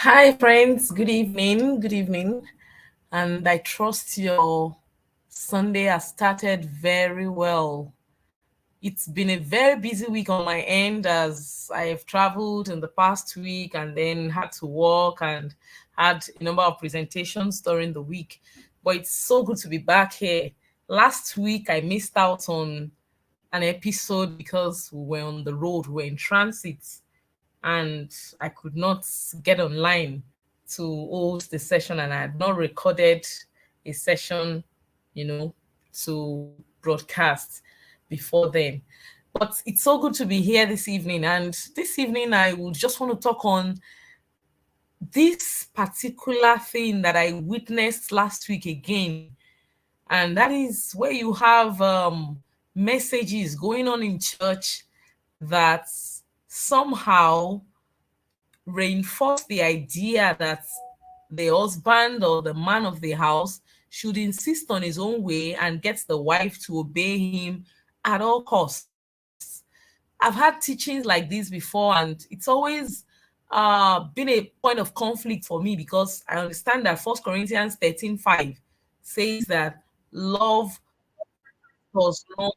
Hi, friends. Good evening. Good evening. And I trust your Sunday has started very well. It's been a very busy week on my end as I have traveled in the past week and then had to work and had a number of presentations during the week. But it's so good to be back here. Last week, I missed out on an episode because we were on the road, we were in transit and I could not get online to host the session, and I had not recorded a session, you know, to broadcast before then. But it's so good to be here this evening. And this evening, I would just want to talk on this particular thing that I witnessed last week again. And that is where you have messages going on in church that somehow reinforce the idea that the husband or the man of the house should insist on his own way and get the wife to obey him at all costs. I've had teachings like this before, and it's always been a point of conflict for me because I understand that First Corinthians 13:5 says that love does not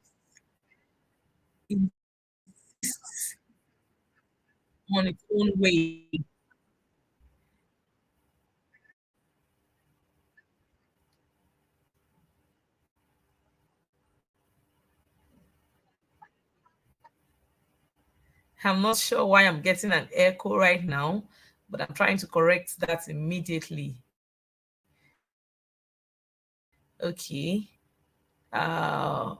insist on its own way. I'm not sure why I'm getting an echo right now, but I'm trying to correct that immediately. Okay. Uh,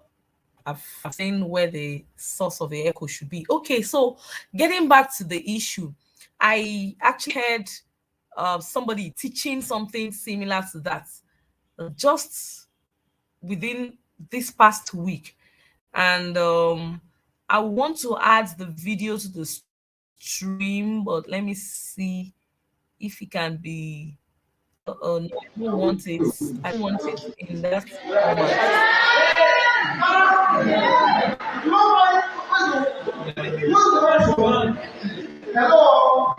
I've seen where the source of the echo should be. Okay, so getting back to the issue, I actually heard somebody teaching something similar to that just within this past week. And I want to add the video to the stream, but let me see if it can be. No, I don't want it. I don't want it in that format. Hello,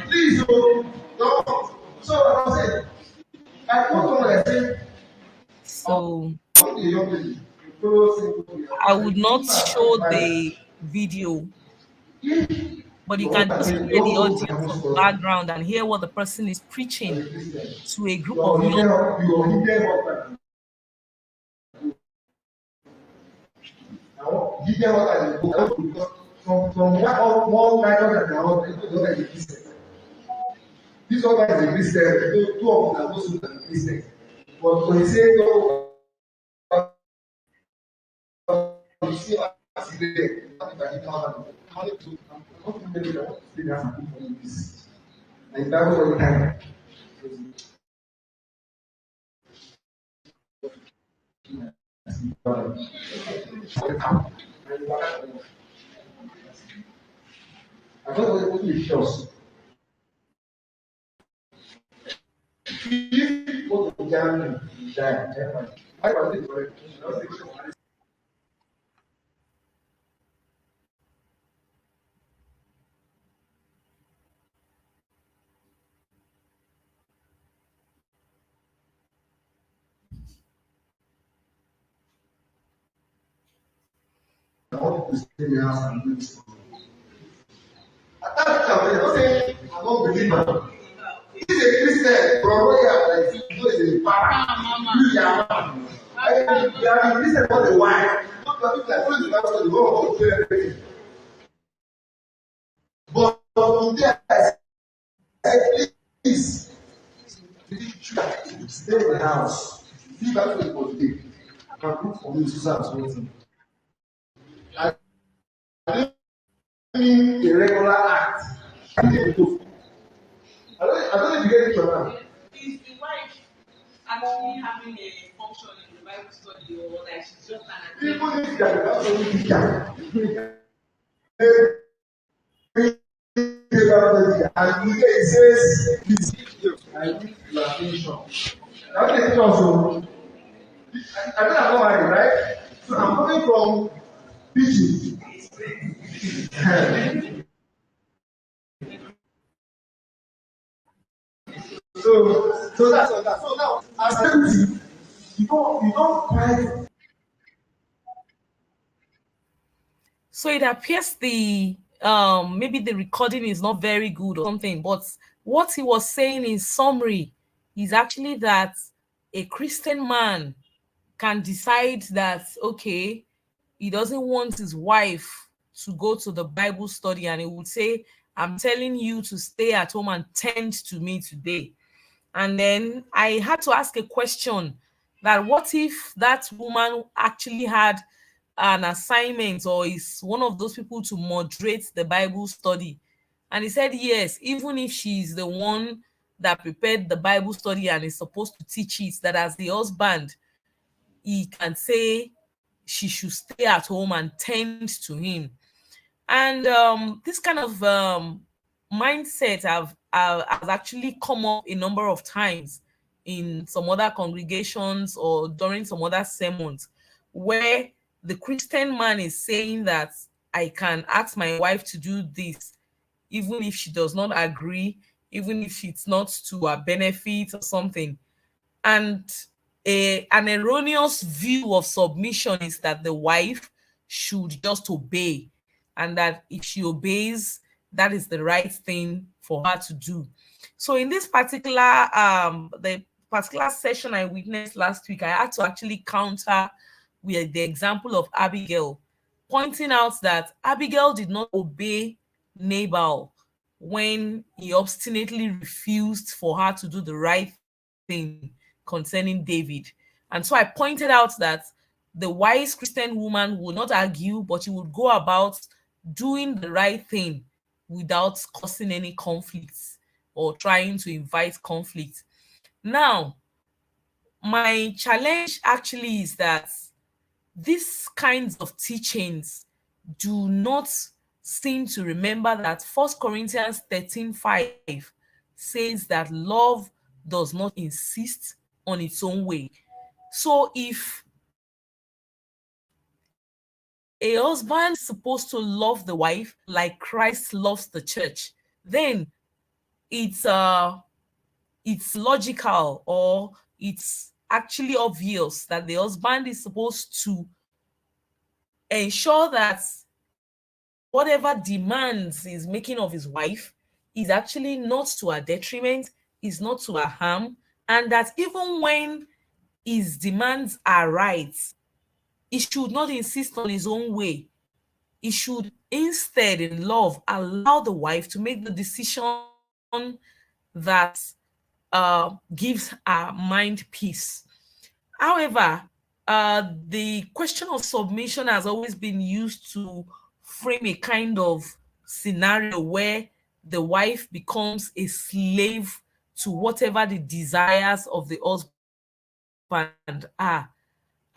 please, don't. So I was saying, I told someone I said, So the young lady, follow single I would not show the video, but you can just hear the audience on the background and hear what the person is preaching to a group of young. You are hidden what I do because from what all more title than their own people don't like the business. This one is a business, two of them are supposed to be business. But when you say no, you see as it is, not if I didn't have money to not to make it, I want to stay there and do for you this. And that was all the time. I don't know what it shows. If what the German die, I was it. I want to stay there and do this. At that time, I say, I don't believe it. He's a Christian from where like he is a pastor. You are. You are a Christian for the wife. Not like going to pastor, you go to everything. But from there, I said, please, stay in the house. Leave that way for the day. I can cook for me, Susan, as well. I mean a regular act. I don't know if you get it or not. Is the wife actually having a function in the Bible study, or like she's just an People attendant? need that. That's what we need that. And it says, I need your attention. That is also, I think I'm not married, right? So I'm coming from teaching. So that's all that. So now, as a empty, you don't quite. So it appears the maybe the recording is not very good or something, but what he was saying in summary is actually that a Christian man can decide that okay, he doesn't want his wife to go to the Bible study, and he would say, I'm telling you to stay at home and tend to me today. And then I had to ask a question, that what if that woman actually had an assignment or is one of those people to moderate the Bible study? And he said, yes, even if she's the one that prepared the Bible study and is supposed to teach it, that as the husband, he can say she should stay at home and tend to him. And this kind of mindset has actually come up a number of times in some other congregations or during some other sermons, where the Christian man is saying that I can ask my wife to do this, even if she does not agree, even if it's not to her benefit or something. And an erroneous view of submission is that the wife should just obey, and that if she obeys, that is the right thing for her to do. So in this particular the particular session I witnessed last week, I had to actually counter with the example of Abigail, pointing out that Abigail did not obey Nabal when he obstinately refused for her to do the right thing concerning David. And so I pointed out that the wise Christian woman would not argue, but she would go about doing the right thing without causing any conflicts or trying to invite conflict. Now, my challenge actually is that these kinds of teachings do not seem to remember that 1 Corinthians 13:5 says that love does not insist on its own way. So if a husband is supposed to love the wife like Christ loves the church, then it's logical, or it's actually obvious that the husband is supposed to ensure that whatever demands he's making of his wife is actually not to her detriment, is not to her harm, and that even when his demands are right, he should not insist on his own way. He should instead, in love, allow the wife to make the decision that gives her mind peace. However, the question of submission has always been used to frame a kind of scenario where the wife becomes a slave to whatever the desires of the husband are.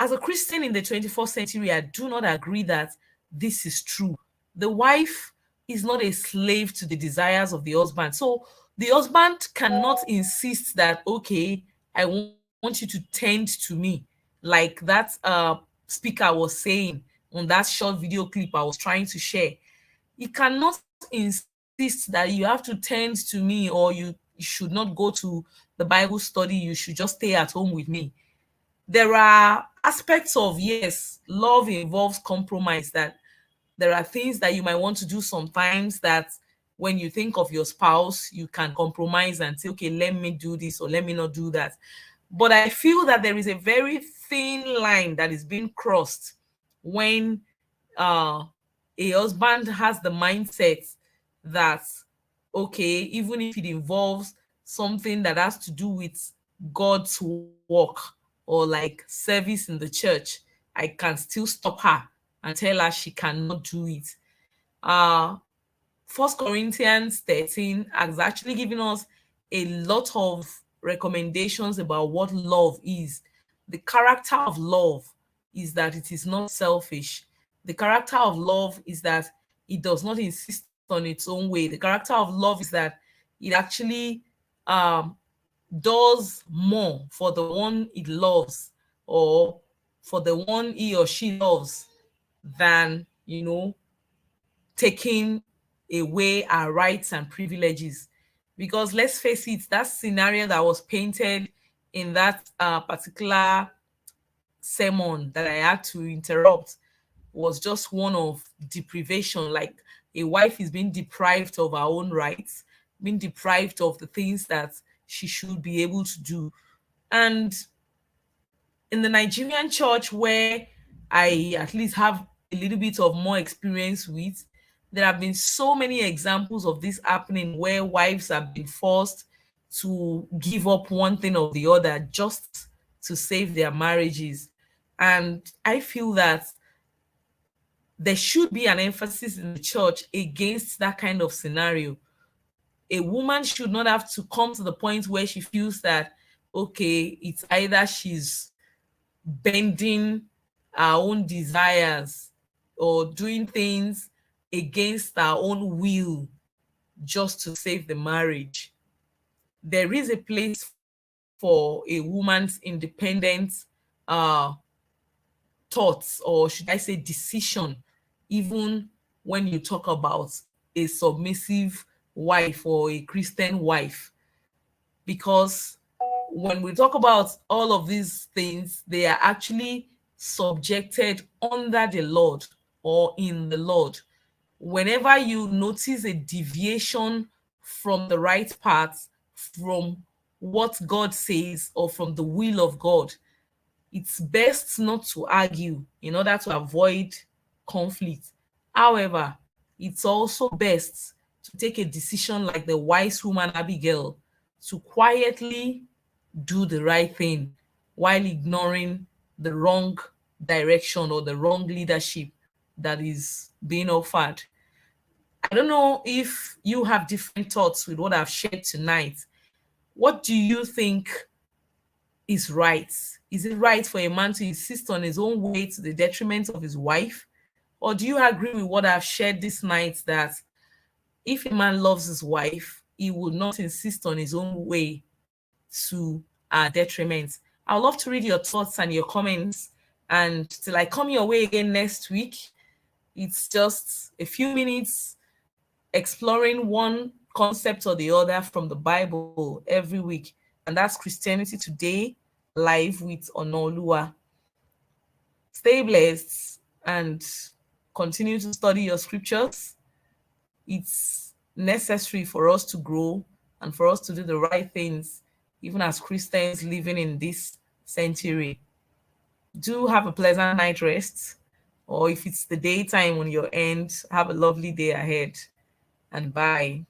As a Christian in the 21st century, I do not agree that this is true. The wife is not a slave to the desires of the husband. So the husband cannot insist that, okay, I want you to tend to me, like that speaker was saying on that short video clip I was trying to share. He cannot insist that you have to tend to me, or you should not go to the Bible study, you should just stay at home with me. There are aspects of, yes, love involves compromise, that there are things that you might want to do sometimes that when you think of your spouse, you can compromise and say, okay, let me do this or let me not do that. But I feel that there is a very thin line that is being crossed when a husband has the mindset that, okay, even if it involves something that has to do with God's work or like service in the church, I can still stop her and tell her she cannot do it. 1 Corinthians 13 has actually given us a lot of recommendations about what love is. The character of love is that it is not selfish. The character of love is that it does not insist on its own way. The character of love is that it actually does more for the one it loves, or for the one he or she loves, than, taking away our rights and privileges. Because let's face it, that scenario that was painted in that particular sermon that I had to interrupt was just one of deprivation. Like a wife is being deprived of her own rights, being deprived of the things that she should be able to do. And in the Nigerian church, where I at least have a little bit of more experience with, there have been so many examples of this happening where wives have been forced to give up one thing or the other just to save their marriages. And I feel that there should be an emphasis in the church against that kind of scenario. A woman should not have to come to the point where she feels that, okay, it's either she's bending our own desires or doing things against our own will just to save the marriage. There is a place for a woman's independent uh, thoughts, or should I say decision, even when you talk about a submissive wife or a Christian wife. Because when we talk about all of these things, they are actually subjected under the Lord or in the Lord. Whenever you notice a deviation from the right path, from what God says, or from the will of God, it's best not to argue in order to avoid conflict. However, it's also best to take a decision like the wise woman Abigail, to quietly do the right thing while ignoring the wrong direction or the wrong leadership that is being offered. I don't know if you have different thoughts with what I've shared tonight. What do you think is right? Is it right for a man to insist on his own way to the detriment of his wife? Or do you agree with what I've shared this night, that if a man loves his wife, he would not insist on his own way to our detriment? I'd love to read your thoughts and your comments. And till I come your way again next week, it's just a few minutes exploring one concept or the other from the Bible every week. And that's Christianity Today, live with Onolua. Stay blessed and continue to study your scriptures. It's necessary for us to grow and for us to do the right things, even as Christians living in this century. Do have a pleasant night rest, or if it's the daytime on your end, have a lovely day ahead, and bye.